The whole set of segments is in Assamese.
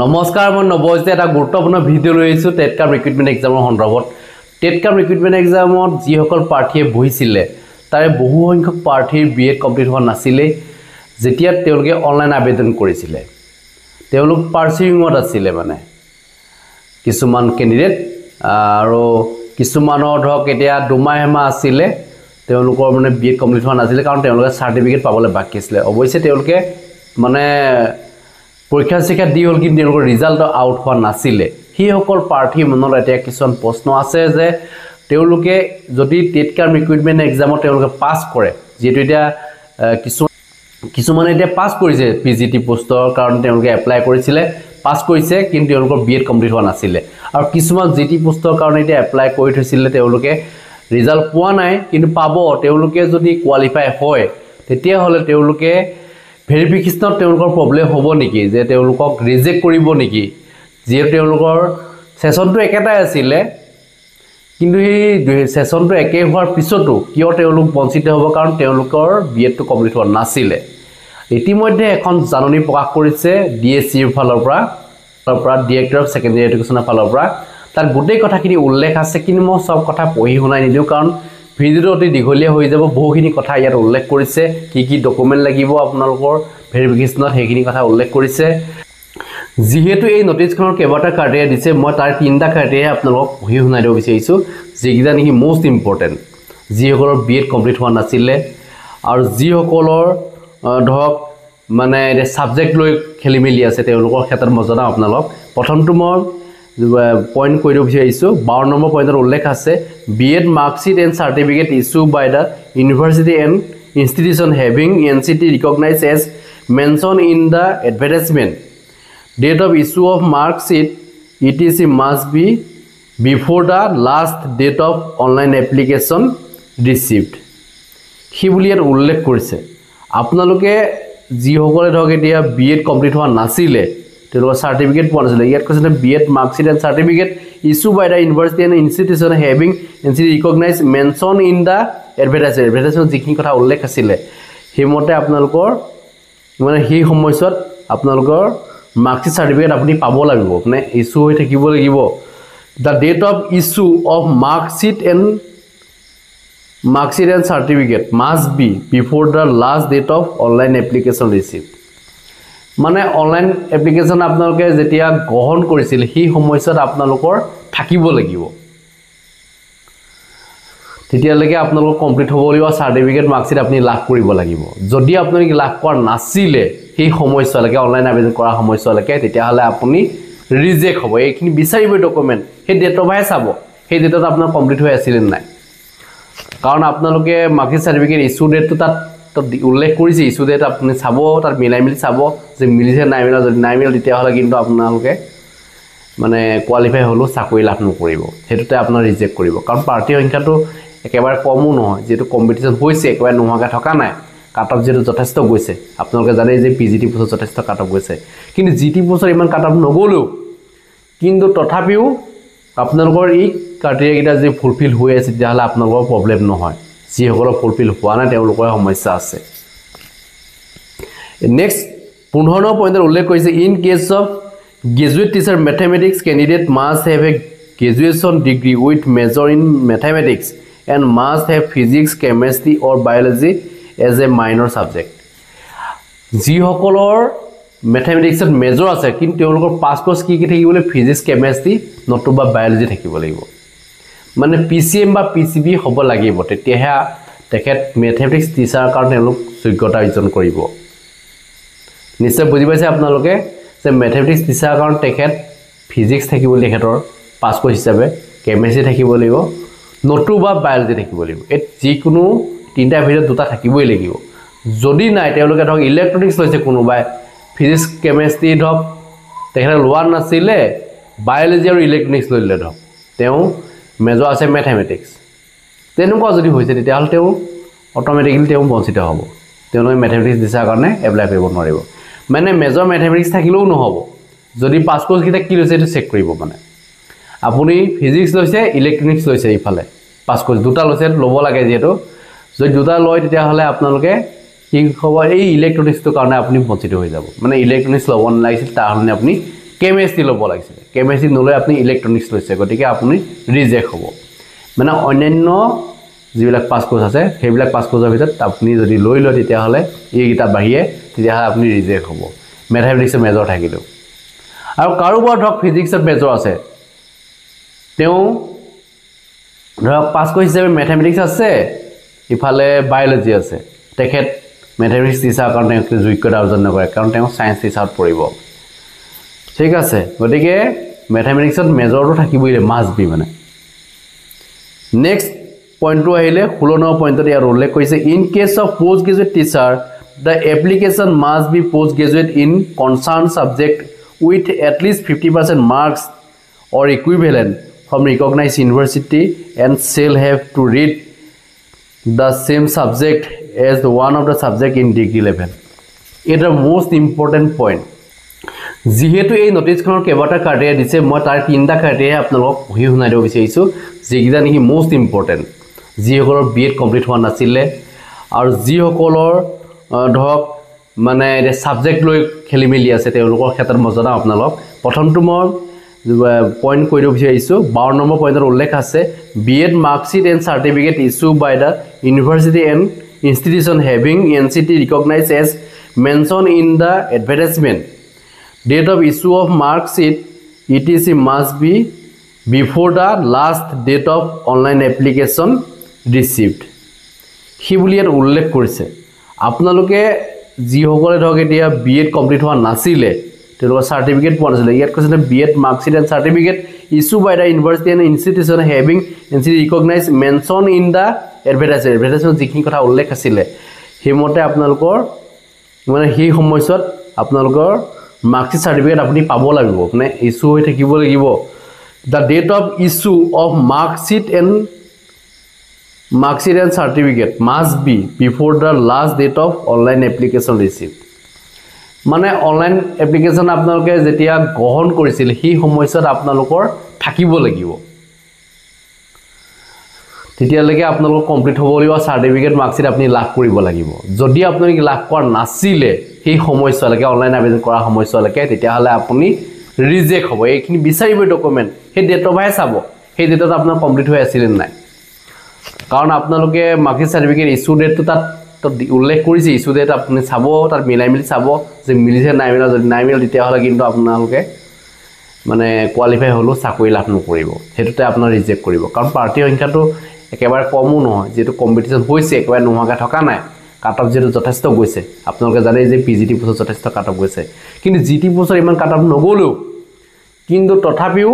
নমস্কাৰ মই নবজে এটা গুৰুত্বপূৰ্ণ ভিডিঅ' লৈ আহিছোঁ টেটকাম ৰিক্ৰুটমেণ্ট এক্সামৰ সন্দৰ্ভত টেটকাম ৰিক্ৰুটমেণ্ট এক্সামত যিসকল প্ৰাৰ্থীয়ে বহিছিলে তাৰে বহু সংখ্যক প্ৰাৰ্থীৰ বিএড কমপ্লিট হোৱা নাছিলে যেতিয়া তেওঁলোকে অনলাইন আবেদন কৰিছিলে তেওঁলোক পাৰ্সুইঙত আছিলে মানে কিছুমান কেণ্ডিডেট আৰু কিছুমানৰ ধৰক এতিয়া দুমাহমাহ আছিলে তেওঁলোকৰ মানে বিএড কমপ্লিট হোৱা নাছিলে কাৰণ তেওঁলোকে সাৰ্টিফিকেট পাবলৈ বাকি আছিল অৱশ্যে তেওঁলোকে মানে পৰীক্ষা শিক্ষা দি হল কিন্তু তেওঁলোকৰ ৰিজাল্ট আউট হোৱা নাছিলে হিসকল প্ৰাৰ্থী মনত এতিয়া কিছুমান প্ৰশ্ন আছে যে তেওঁলোকে যদি টেটকাম ৰিক্ৰুটমেণ্ট এক্সামত তেওঁলোকে পাছ কৰে যেটো এতিয়া কিছুমানে এতিয়া পাছ কৰিছে পিজিটি পোষ্টৰ কাৰণ তেওঁলোকে এপ্লাই কৰিছিলে পাছ কৰিছে কিন্তু তেওঁলোকৰ বিএড কমপ্লিট হোৱা নাছিলে আৰু কিছুমান জিটি পোষ্টৰ কাৰণে এতিয়া এপ্লাই কৰি থৈছিলে তেওঁলোকে ৰিজাল্ট পোৱা নাই কিন্তু পাব তেওঁলোকে যদি কোৱালিফাই হয় তেতিয়া হলে তেওঁলোকে ভেৰিফিকেশনত তেওঁলোকৰ প্ৰবলেম হ'ব নেকি যে তেওঁলোকক ৰিজেক্ট কৰিব নেকি যে তেওঁলোকৰ সেশনটো একেটাই আছিল কিন্তু এই সেশনটো একে হোৱাৰ পিছতো কিয় তেওঁলোক বঞ্চিত হ'ব কাৰণ তেওঁলোকৰ বিএডটো কমপ্লিট হোৱা নাছিলে ইতিমধ্যে এখন জাননী প্ৰকাশ কৰিছে ডিএসসিৰ ফালৰ পৰা ডিৰেক্টৰ অফ সেকেন্ডাৰী এডুকেশনৰ ফালৰ পৰা তাৰ গোটেই কথাখিনি উল্লেখ আছে কিন্তু মই সব কথা পঢ়ি শুনাই নিদিও কাৰণ ভিডিওটো অতি দীঘলীয়া হৈ যাব বহুখিনি কথা ইয়াত উল্লেখ কৰিছে কি ডকুমেন্ট লাগিব আপোনালোকৰ ভেৰিফিকেশনত সেইখিনি কথা উল্লেখ কৰিছে যেহেতু এই নোটিছখনৰ কেবাটা ক্ৰাইটেৰিয়া দিছে মই তাৰ তিনটা ক্ৰাইটেৰিয়া আপোনালোকক পঢ়ি শুনাই দিব বিচাৰিছো যেকিটা নেকি মোস্ট ইম্পৰ্টেন্ট যিসকলৰ বিএড কমপ্লিট হোৱা নাছিলে আৰু যিসকলৰ ধৰক মানে এটা সাবজেক্ট লৈ খেলিমেলি আছে তেওঁলোকৰ ক্ষেত্ৰত মই জনাম আপোনালোক প্ৰথমটো মই পইণ্ট কৈ দিব বিচাৰিছো 12 নম্বৰ পইণ্টত উল্লেখ আছে BEd marksheet and certificate issue by the university and institution having NCT recognised as mention in the advertisement date of issue of mark sheet etc must be before the last date of online application received হি বুলিয়াৰ উল্লেখ কৰিছে আপোনালোকে যি সকলে ধৰক এতিয়া বিএড কমপ্লিট হোৱা নাছিলে তেওঁলোকৰ সাৰ্টিফিকেট পোৱা নাছিলে ইয়াত কৈছে BEd marksheet and certificate issue by the university and institution having NCT recognised mention in the advertisement যিখিনি কথা উল্লেখ আছিল হেমতে আপোনালোকৰ মানে হি সময়ছত আপোনালোকৰ মাৰ্কশিট সাৰ্টিফিকেট আপুনি পাব লাগিব মানে ইস্যু হৈ থাকিব লাগিব the date of issue of marksheet and certificate must be before the last date of online application received মানে অনলাইন এপ্লিকেশন আপোনালোকে যেতিয়া গ্ৰহণ কৰিছিল হি সময়ছত আপোনালোকৰ থাকিব লাগিব তেতিয়ালৈকে আপোনালোকৰ কমপ্লিট হ'ব লাগিব সাৰ্টিফিকেট মাৰ্কশিট আপুনি লাভ কৰিব লাগিব যদি আপুনি লাভ কৰা নাছিলে এই সময়ছলৈকে অনলাইন আবেদন কৰা সময়ছলৈকে তেতিয়া হলে আপুনি ৰিজেক্ট হ'ব এইখিনি বিচাৰিব ডকুমেন্ট সেই ডেটৰ ভাই চাব সেই ডেটত আপোনাৰ কমপ্লিট হৈ আছিল নাই কাৰণ আপোনালোকে মাৰ্কশিট সাৰ্টিফিকেট ইস্যু ডেটটো তাত উল্লেখ কৰিছে ইস্যু ডেট আপুনি চাব তাত মিলাই মিলি চাব যে মিলিছে নাই মিলা যদি নাই মিলা তেতিয়া হলে কিন্তু আপোনালোকে মানে কোৱালিফাই হলো চাকৰি লাভ নকৰিব হেতুতে আপোনাৰ ৰিজেক্ট কৰিব কাৰণ পাৰ্টি সংখ্যাটো একেবাৰে কমও নহয় যেটো কম্পিটিশন হৈছে একেবাৰে নোহাকা থকা নাই কাটঅফ যেটো যথেষ্ট গৈছে আপোনালোকে জানে যে পিজিটি পোষ্ট যথেষ্ট কাটঅফ গৈছে কিন্তু জিটি পোষ্টৰ ইমান কাটঅফ নগলো কিন্তু তথাপিও আপোনালোকৰ এই ক্ৰাইটেৰিয়া কিটা যে ফুলফিল হৈ আছে তেতিয়াহলে আপোনালোকৰ প্ৰবলেম নহয় যি সকলৰ ফুলফিল হোৱা নাই তেওঁলোকৰ সমস্যা আছে নেক্সট 15 নম্বৰ পইণ্টত উল্লেখ কৰিছে in case of graduate teacher mathematics candidate must have a graduation degree with major in mathematics and must have physics chemistry or biology as a minor subject যি সকলৰ ম্যাথমেটিক্সত মেজৰ আছে কিন্তু তেওঁলোকৰ পাস কোৰ্স কি থাকিবলে ফিজিক্স কেমিষ্ট্ৰি নতুবা বায়োলজি থাকিব লাগিব মানে পিসিএম বা পিসিবি হ'ব লাগিব তেতিয়াহে তেখেত ম্যাথমেটিক্স টিচাৰ কাৰণে লোক যোগ্যতা অৰ্জন কৰিব নিশ্চয় বুজি পাইছে আপোনালোকে যে ম্যাথমেটিক্স টিচাৰ কাৰণ তেখেত ফিজিক্স থাকিব তেখেতৰ পাস কোৰ্স হিচাপে কেমিষ্ট্ৰি থাকিব লাগিব নতুবা বায়োলজি থাকিব লাগিব এই যিকোনো তিনটা ভিতৰত দুটা থাকিবই লাগিব যদি নাই তেওঁলোকে ধৰক ইলেক্ট্ৰনিক্স লৈছে কোনোবাই ফিজিক্স কেমিষ্ট্ৰি ধৰক তেখেতে লোৱা নাছিলে বায়োলজি আৰু ইলেক্ট্ৰনিক্স লৈলে ধৰক তেওঁ মেজৰ আছে ম্যাথমেটিক্স তেনেকুৱা যদি হৈছে তেতিয়া হল তেওঁ অটোমেটিক্যালি তেওঁ বঞ্চিত হ'ব তেওঁলোকে ম্যাথমেটিক্স দিছাৰ কাৰণে এপ্লাই কৰিব নোৱাৰিব মানে মেজৰ ম্যাথমেটিক্স থাকিলেও নহব যদি পাস কোৰ্স কিটা কি লৈছে এটা চেক কৰিব মানে আপুনি ফিজিক্স লৈছে ইলেক্ট্ৰনিক্স লৈছে ইফালে পাস কোৰ্স দুটা লৈছে লব লাগে যেটো যদি দুটা লয় তেতিয়া হলে আপোনালোকে কি হ'ব এই ইলেক্ট্ৰনিক্সৰ কাৰণে আপুনি বঞ্চিত হৈ যাব মানে ইলেক্ট্ৰনিক্স লব নালাগিছিল তাৰ কাৰণে আপুনি কেমেষ্ট্ৰি ল'ব লাগিছিলে কেমেষ্ট্ৰি নলৈ আপুনি ইলেক্ট্ৰনিক্স লৈছে গতিকে আপুনি ৰিজেক্ট হ'ব মানে অন্যান্য যিবিলাক পাছ কোৰ্চ আছে সেইবিলাক পাছ কোৰ্চৰ ভিতৰত আপুনি যদি লৈ লয় তেতিয়াহ'লে এইকেইটা বাহিৰে তেতিয়াহ'লে আপুনি ৰিজেক্ট হ'ব মেথামেটিক্সৰ মেজৰ থাকিলেও আৰু কাৰোবাৰ ধৰক ফিজিক্সত মেজৰ আছে তেওঁ ধৰক পাছ কোৰ্চ হিচাপে মেথামেটিক্স আছে ইফালে বায়'লজি আছে তেখেত মেথামেটিক্স টিচাৰ কাৰণে যোগ্যতা অৰ্জন নকৰে কাৰণ তেওঁ সায়েন্স টিচাৰত পঢ়িব ঠিক আছে গতিকে মেথামেটিক্সত মেজৰটো থাকিবই মাষ্ট বি মানে নেক্সট পইণ্টটো আহিলে 16 নম্বৰ পইণ্টত ইয়াৰ উল্লেখ কৰিছে in case of post graduate teacher the application must be post graduate in concern subject with at least 50% marks or equivalent from recognized university and shall have to read the same subject as the one of the subject in degree level. It is the most important point. যেহেতু এই নোটিছখনৰ কেইবাটা ক্ৰাইটেৰিয়া দিছে মই তাৰ তিনিটা ক্ৰাইটেৰিয়া আপোনালোকক পঢ়ি শুনাই দিব বিচাৰিছোঁ যিকেইটা নেকি most important যিসকলৰ বিএড কমপ্লিট হোৱা নাছিলে আৰু যিসকলৰ ধৰক মানে সাবজেক্ট লৈ খেলি মেলি আছে তেওঁলোকৰ ক্ষেত্ৰত মই জনাম আপোনালোক প্ৰথমটো মই পইণ্ট কৈ দিব বিচাৰিছোঁ 12 নম্বৰ পইণ্টত উল্লেখ আছে BEd marksheet and certificate issue by the university and institution having NCT recognise as mention in the advertisement date of issue of marksheet etc must be before the last date of online application received হি বুলি ইয়াত উল্লেখ কৰিছে আপোনালোকে যিসকলে ধৰক এতিয়া বিএড কমপ্লিট হোৱা নাছিলে তেওঁলোকৰ চাৰ্টিফিকেট পোৱা নাছিলে ইয়াত কৈছে BEd marksheet and certificate issue by the university and institution having NCT recognise mention in the advertisement যিখিনি কথা উল্লেখ আছিলে সেইমতে আপোনালোকৰ মানে সেই সময়ছোৱাত আপোনালোকৰ মাৰ্কশ্বিট চাৰ্টিফিকেট আপুনি পাব লাগিব মানে ইছ্যু হৈ থাকিব লাগিব the date of issue of marksheet and certificate must be before the last date of online application received মানে অনলাইন এপ্লিকেশ্যন আপোনালোকে যেতিয়া গ্ৰহণ কৰিছিল সেই সময়ছোৱাত আপোনালোকৰ থাকিব লাগিব তেতিয়ালৈকে আপোনালোকৰ কমপ্লিট হ'ব লাগিব চাৰ্টিফিকেট মাৰ্কশ্বিট আপুনি লাভ কৰিব লাগিব যদি আপুনি লাভ কৰা নাছিলে সেই সময়ছোৱালৈকে অনলাইন আবেদন কৰা সময়ছোৱালৈকে তেতিয়াহ'লে আপুনি ৰিজেক্ট হ'ব এইখিনি বিচাৰিব ডকুমেণ্ট সেই ডেটৰভাহে চাব সেই ডেটত আপোনাৰ কমপ্লিট হৈ আছিল নাই কাৰণ আপোনালোকে মাৰ্কশ্বিট চাৰ্টিফিকেট ইছ্যু ডেটটো তাত উল্লেখ কৰিছে ইছ্যু ডেট আপুনি চাব তাত মিলাই মিলি চাব যে মিলিছে নাই মিলা যদি নাই মিলা তেতিয়াহ'লে কিন্তু আপোনালোকে মানে কোৱালিফাই হ'লেও চাকৰি লাভ নকৰিব সেইটোতে আপোনাৰ ৰিজেক্ট কৰিব কাৰণ পাৰ্টিৰ সংখ্যাটো একেবাৰে কমো নহয় যিহেতু কম্পিটিশ্যন হৈছে একেবাৰে নোহোৱাকৈ থকা নাই কাট অফ যিহেতু যথেষ্ট গৈছে আপোনালোকে জানে যে পিজিটি পোষ্টত যথেষ্ট কাট অফ গৈছে কিন্তু জিটি পোষ্টত ইমান কাট অফ নগ'লেও কিন্তু তথাপিও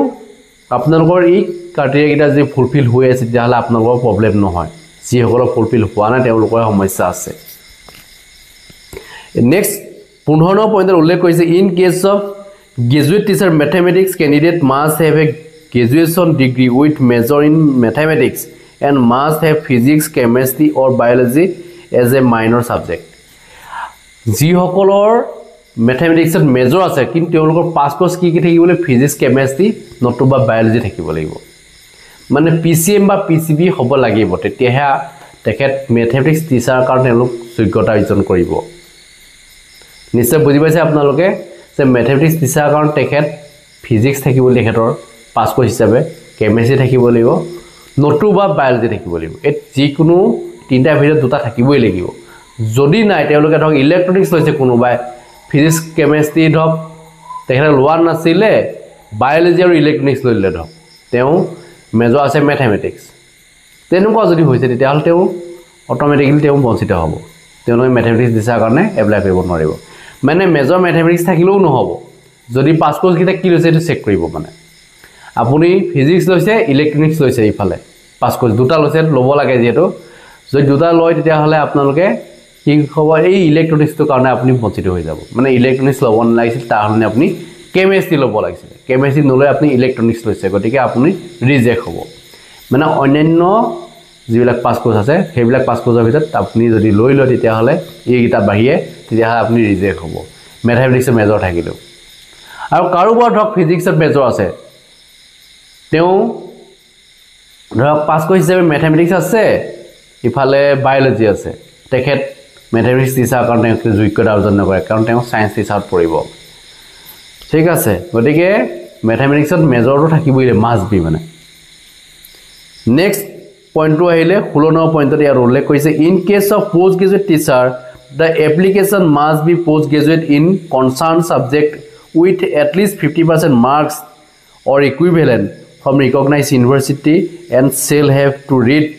আপোনালোকৰ এই ক্ৰাইটেৰিয়াকেইটা যদি ফুলফিল হৈ আছে তেতিয়াহ'লে আপোনালোকৰ প্ৰব্লেম নহয় যিসকলৰ ফুলফিল হোৱা নাই তেওঁলোকৰ সমস্যা আছে নেক্সট 15 নম্বৰ পইণ্টত উল্লেখ কৰিছে in case of graduate teacher mathematics candidate must have a graduation degree with major in mathematics and must have physics chemistry or biology as a minor subject যিসকলৰ মেথমেটিক্সত মেজৰ আছে কিন্তু তেওঁলোকৰ পাছ কোৰ্চ কি থাকিব লাগিব ফিজিক্স কেমেষ্ট্ৰি নতুবা বায়'লজি থাকিব লাগিব মানে পিচিএম বা পিচিবি হ'ব লাগিব তেতিয়াহে তেখেত মেথমেটিক্স টিচাৰ কাৰণে তেওঁলোক যোগ্যতা অৰ্জন কৰিব নিশ্চয় বুজি পাইছে আপোনালোকে যে মেথমেটিক্স টিচাৰ কাৰণে তেখেত ফিজিক্স থাকিব তেখেতৰ পাছ কোৰ্চ হিচাপে কেমেষ্ট্ৰি থাকিব লাগিব নতুবা বায়'লজি থাকিব লাগিব এই যিকোনো তিনিটা ভিতৰত দুটা থাকিবই লাগিব যদি নাই তেওঁলোকে ধৰক ইলেক্ট্ৰনিক্স লৈছে কোনোবাই ফিজিক্স কেমেষ্ট্ৰি ধৰক তেখেতে লোৱা নাছিলে বায়'লজি আৰু ইলেক্ট্ৰনিক্স লৈ ল'লে ধৰক তেওঁ মেজৰ আছে মেথমেটিক্স তেনেকুৱা যদি হৈছে তেতিয়াহ'লে তেওঁ অট'মেটিকেলি তেওঁ বঞ্চিত হ'ব তেওঁলোকে মেথমেটিক্স টিচাৰ কাৰণে এপ্লাই কৰিব নোৱাৰিব মানে মেজৰ মেথমেটিক্স থাকিলেও নহ'ব যদি পাছ কোৰ্চকেইটা কি লৈছে এইটো চেক কৰিব মানে আপুনি ফিজিক্স লৈছে ইলেক্ট্ৰনিক্স লৈছে ইফালে পাছ কোৰ্চ দুটা লৈছে ল'ব লাগে যিহেতু যদি দুটা লয় তেতিয়াহ'লে আপোনালোকে কি হ'ব এই ইলেক্ট্ৰনিক্সটোৰ কাৰণে আপুনি বঞ্চিত হৈ যাব মানে ইলেক্ট্ৰনিক্স ল'ব নালাগিছিল তাৰ সলনি আপুনি কেমেষ্ট্ৰি ল'ব লাগিছিলে কেমেষ্ট্ৰি নলৈ আপুনি ইলেক্ট্ৰনিক্স লৈছে গতিকে আপুনি ৰিজেক্ট হ'ব মানে অন্যান্য যিবিলাক পাছ কোৰ্চ আছে সেইবিলাক পাছ কোৰ্চৰ ভিতৰত আপুনি যদি লৈ লয় তেতিয়াহ'লে এইকেইটা বাহিৰে তেতিয়াহ'লে আপুনি ৰিজেক্ট হ'ব মেথামেটিক্সৰ মেজৰ থাকিলেও আৰু কাৰোবাৰ ধৰক ফিজিক্সত মেজৰ আছে তেওঁ ধৰক পাছ কোৰ্চ হিচাপে মেথমেটিক্স আছে ইফালে বায়'লজি আছে তেখেত মেথমেটিক্স টিচাৰ কাৰণে যোগ্যতা অৰ্জন নকৰে কাৰণ তেওঁ সায়েন্স টিচাৰত পঢ়িব ঠিক আছে গতিকে ম্যাথমেটিক্সত মেজৰটো থাকিবই মাষ্ট বি মানে নেক্সট পইণ্টটো আহিলে 16 নম্বৰ পইণ্টত ইয়াৰ উল্লেখ কৰিছে in case of post graduate teacher the application must be postgraduate in concerned subject with at least 50% marks or equivalent from recognized university and shall have to read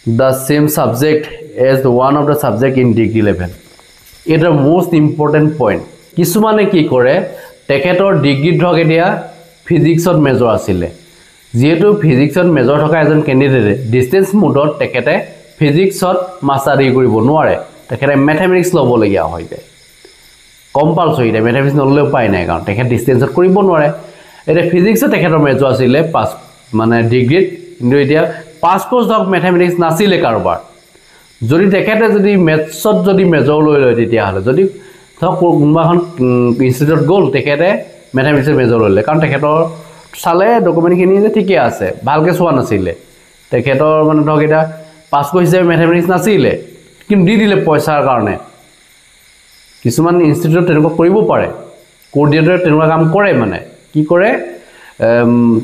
the same subject as one of the subject in degree level. It is the most important point. Kisumane ki kore teketor degree dhok etia physics or major asile. Jehetu physics or major thoka ejon candidate distance mode tekete physics or master degree koribo nware. তেখেতে ম্যাথমেটিক্স ল'ব লগিয়া হয় যায় কম্পালসৰি ম্যাথমেটিক্স নললে উপায় নাই কাৰণ তেখেত ডিসটেন্সত কৰিব নোৱাৰে এটা ফিজিক্সত তেখেতৰ মেজৰ আছিল পাস মানে ডিগ্ৰীত কিন্তু এতিয়া পাস কোৰ্স ধক ম্যাথমেটিক্স নাছিলে কাৰোবাৰ যদি তেখেতে যদি ম্যাথছত যদি মেজৰ লৈ লয় তেতিয়া হলে যদি ধক কোনবাখন ইনষ্টিটিউট গ'ল তেখেতে ম্যাথমেটিক্সৰ মেজৰ ললে কাৰণ তেখেতৰ চালে ডকুমেণ্টখিনি যে ঠিকই আছে ভালকে চোৱা নাছিলে তেখেতৰ মানে ধক এটা পাস কোৰ্স হিচাপে ম্যাথমেটিক্স নাছিলে কিন্তু দি দিলে পইচাৰ কাৰণে কিছুমান ইনষ্টিটিউট তেনেকুৱা কৰিব পাৰে কোৰ্ডিনেটৰ তেনেকুৱা কাম কৰে মানে কি কৰে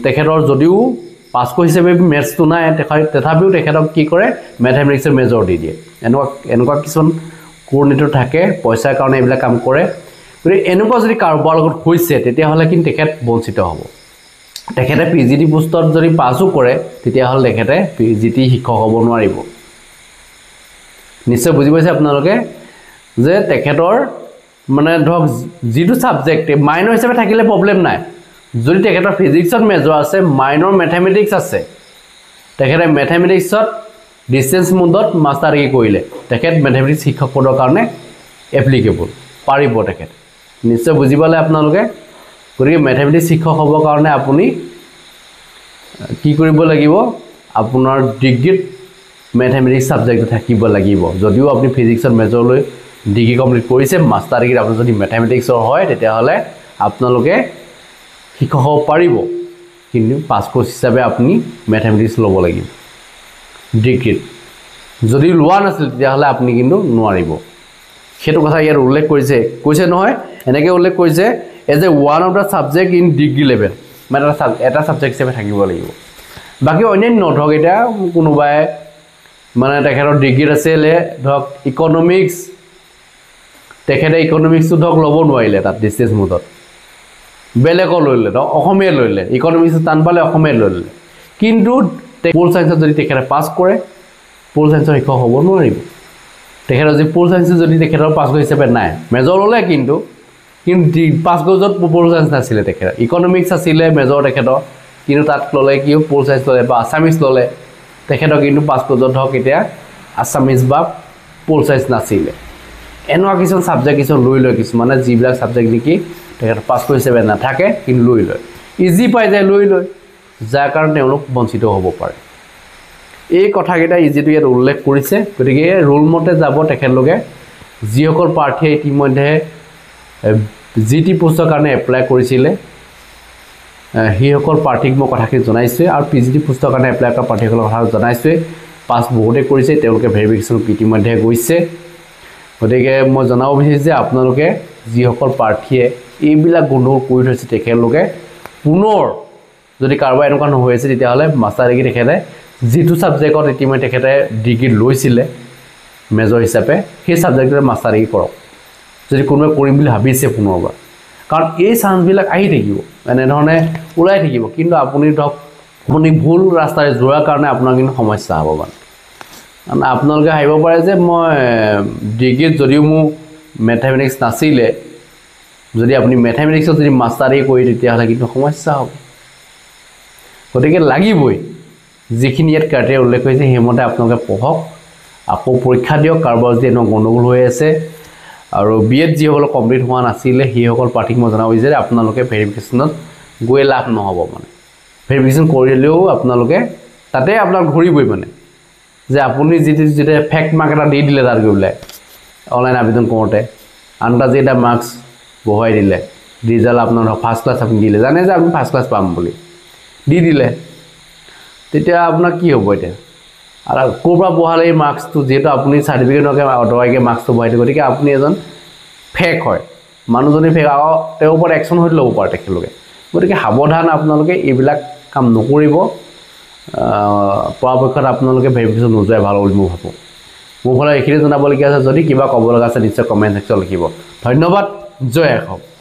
তেখেতৰ যদিও পাস কোৰ্স হিচাপে মেথছটো নাই তথাপিও তেখেতক কি কৰে ম্যাথমেটিক্সৰ মেজৰ দি দিয়ে এনেকুৱা কিছুমান কোৰ্ডিনেটৰ থাকে পইচাৰ কাৰণে এইবিলাক কাম কৰে গতিকে এনেকুৱা যদি কাৰোবাৰ লগত হৈছে তেতিয়াহ'লে কিন্তু তেখেত বঞ্চিত হ'ব তেখেতে পিজিটি পোষ্টত যদি পাছো কৰে তেতিয়াহ'লে তেখেতে পিজিটি শিক্ষক হ'ব নোৱাৰিব নিশ্চয় বুজি পাইছে আপোনালোকে যে তেখেতৰ মানে ধৰক যিটো সাবজেক্ট মাইনৰ হিচাপে থাকিলে প্ৰবলেম নাই যদি তেখেতৰ ফিজিক্সত মেজৰ আছে মাইনৰ ম্যাথমেটিক্স আছে তেখেতে ম্যাথমেটিক্সত ডিসটেন্স মোডত মাষ্টাৰ ডিগ্ৰী কৰিলে তেখেত ম্যাথমেটিক্স শিক্ষক পদৰ কাৰণে এপ্লিকেবল পাৰিব তেখেত নিশ্চয় বুজি পালে আপোনালোকে গতিকে ম্যাথমেটিক্স শিক্ষক হ'বৰ কাৰণে আপুনি কি কৰিব লাগিব আপোনাৰ ডিগ্ৰীত ম্যাথমেটিক্স সাবজেক্ট থাকিব লাগিব যদিও আপুনি ফিজিক্সত মেজৰ লৈ ডিগ্ৰী কমপ্লিট কৰিছে মাষ্টাৰ ডিগ্ৰী আপুনি যদি ম্যাথমেটিক্সৰ হয় তেতিয়াহ'লে আপোনালোকে শিক্ষক হ'ব পাৰিব কিন্তু পাস কোৰ্স হিচাপে আপুনি ম্যাথমেটিক্স ল'ব লাগিব ডিগ্ৰীত যদি লোৱা নাছিল তেতিয়াহ'লে আপুনি কিন্তু নোৱাৰিব সেইটো কথা ইয়াৰ উল্লেখ কৈছে নহয় এনেকৈ উল্লেখ কৰিছে as a one of the subject in degree level মানে এটা সাবজেক্ট হিচাপে থাকিব লাগিব বাকি অন্যান্য ধৰক এটা কোনোবাই মানে তেখেতৰ ডিগ্ৰী আছিলে ধৰক ইকনমিক্স তেখেতে ইকনমিক্সটো ধৰক ল'ব নোৱাৰিলে তাত ডিসটেন্স মোডত বেলেগক লৈলে অসমীয়া লৈলে ইকনমিক্স টান পালে অসমীয়া লৈলে কিন্তু পোল সায়েন্সত যদি তেখেতে পাস কৰে পোল সায়েন্সৰ শিক্ষক হ'ব নোৱাৰিব তেখেতৰ যদি পোল সায়েন্স যদি তেখেতৰ পাস কোৰ্স হিচাপে নাই মেজৰ ল'লে কিন্তু পাস কোৰ্সত পোল সায়েন্স নাছিলে তেখেতৰ ইকনমিক্স আছিলে মেজৰ তেখেতৰ কিন্তু তাত ল'লে কি পোল সায়েন্স ল'লে বা আছামিজ ল'লে তেখেতৰ কিন্তু পাস কোৰ্সত ধৰক এতিয়া আছামিজ বা পোল সায়েন্স নাছিলে এনেকুৱা কিছুমান সাবজেক্ট কিছুমান লৈ লয় কিছুমানে যিবিলাক সাবজেক্ট নেকি তেখেতৰ পাস কোৰ্স হিচাপে নাথাকে কিন্তু লৈ লয় ইজি পাই যায় লৈ লয় যাৰ কাৰণে তেওঁলোক বঞ্চিত হ'ব পাৰে এই কথাকেইটা ইজিটো ইয়াত উল্লেখ কৰিছে গতিকে ৰুল মতে যাব তেখেতলোকে যিসকল প্ৰাৰ্থীয়ে ইতিমধ্যে জিটি পোষ্টৰ কাৰণে এপ্লাই কৰিছিলে সেইসকল প্ৰাৰ্থীক মই কথাখিনি জনাইছোঁ আৰু পিজিটি পোষ্টৰ কাৰণে এপ্লাই কৰা প্ৰাৰ্থীসকলৰ কথা জনাইছোঁ পাছ বহুতে কৰিছে তেওঁলোকে ভেৰিফিকেশ্যন ইতিমধ্যে গৈছে গতিকে মই জনাব বিচাৰিছোঁ যে আপোনালোকে যিসকল প্ৰাৰ্থীয়ে এইবিলাক গণ্ডগোল কৰি থৈছে তেখেতলোকে পুনৰ যদি কাৰোবাৰ এনেকুৱা নহৈ আছে তেতিয়াহ'লে মাষ্টাৰ ডিগ্ৰী তেখেতে যিটো সাবজেক্টত ইতিমধ্যে তেখেতে ডিগ্ৰী লৈছিলে মেজৰ হিচাপে সেই সাবজেক্টৰ মাষ্টাৰ ডিগ্ৰী কৰক যদি কোনোবাই কৰিম বুলি ভাবিছে পুনৰবাৰ কাৰণ এই চান্সবিলাক আহি থাকিব এনেধৰণে ওলাই থাকিব কিন্তু আপুনি ধৰক আপুনি ভুল ৰাস্তাৰে যোৱাৰ কাৰণে আপোনাৰ কিন্তু সমস্যা হ'ব মানে আপোনালোকে ভাবিব পাৰে যে মই ডিগ্ৰীত যদিও মোৰ মেথমেটিক্স নাছিলে যদি আপুনি মেথমেটিক্সত যদি মাষ্টাৰ ডিগ্ৰী কৰি তেতিয়াহ'লে কিন্তু সমস্যা হ'ব গতিকে লাগিবই যিখিনি ইয়াত ক্ৰাইটেৰিয়া উল্লেখ কৰিছে সেইমতে আপোনালোকে পঢ়ক আকৌ পৰীক্ষা দিয়ক কাৰোবাৰ যদি এনেকুৱা গণ্ডগোল হৈ আছে আৰু বিএড যিসকল কমপ্লিট হোৱা নাছিলে সেইসকল প্ৰাৰ্থীক মই জনাব বিচাৰিছোঁ আপোনালোকে ভেৰিফিকেশ্যনত গৈ লাভ নহ'ব মানে ভেৰিফিকেশ্যন কৰিলেও আপোনালোকে তাতে আপোনাক ঘূৰিবই মানে যে আপুনি যেতিয়া ফেক্ট মাৰ্ক এটা দি দিলে তাত গৈ পেলাই অনলাইন আবেদন কৰোঁতে আনতাজি এটা মাৰ্কছ বহুৱাই দিলে ৰিজাল্ট আপোনাৰ ফাৰ্ষ্ট ক্লাছ আপুনি দিলে জানে যে আপুনি ফাৰ্ষ্ট ক্লাছ পাম বুলি দি দিলে তেতিয়া আপোনাৰ কি হ'ব এতিয়া আৰু ক'ৰ পৰা বহালে এই মাৰ্কছটো যিহেতু আপুনি চাৰ্টিফিকেট নকে অদৰকাৰীকৈ মাৰ্কছটো বহাই দিয়ে গতিকে আপুনি এজন ফেক হয় মানুহজনী ফেক তেওঁৰ ওপৰত একশ্যন হৈ ল'ব পাৰে তেখেতলোকে গতিকে সাৱধান আপোনালোকে এইবিলাক কাম নকৰিব পৰাপক্ষত আপোনালোকে ভেৰিফিকেশ্যন নোযোৱাই ভাল বুলি মই ভাবোঁ মোৰ ফালে এইখিনি জনাবলগীয়া আছে যদি কিবা ক'ব লগা আছে নিশ্চয় কমেণ্ট ছেকশ্যন লিখিব ধন্যবাদ জয় আই অসম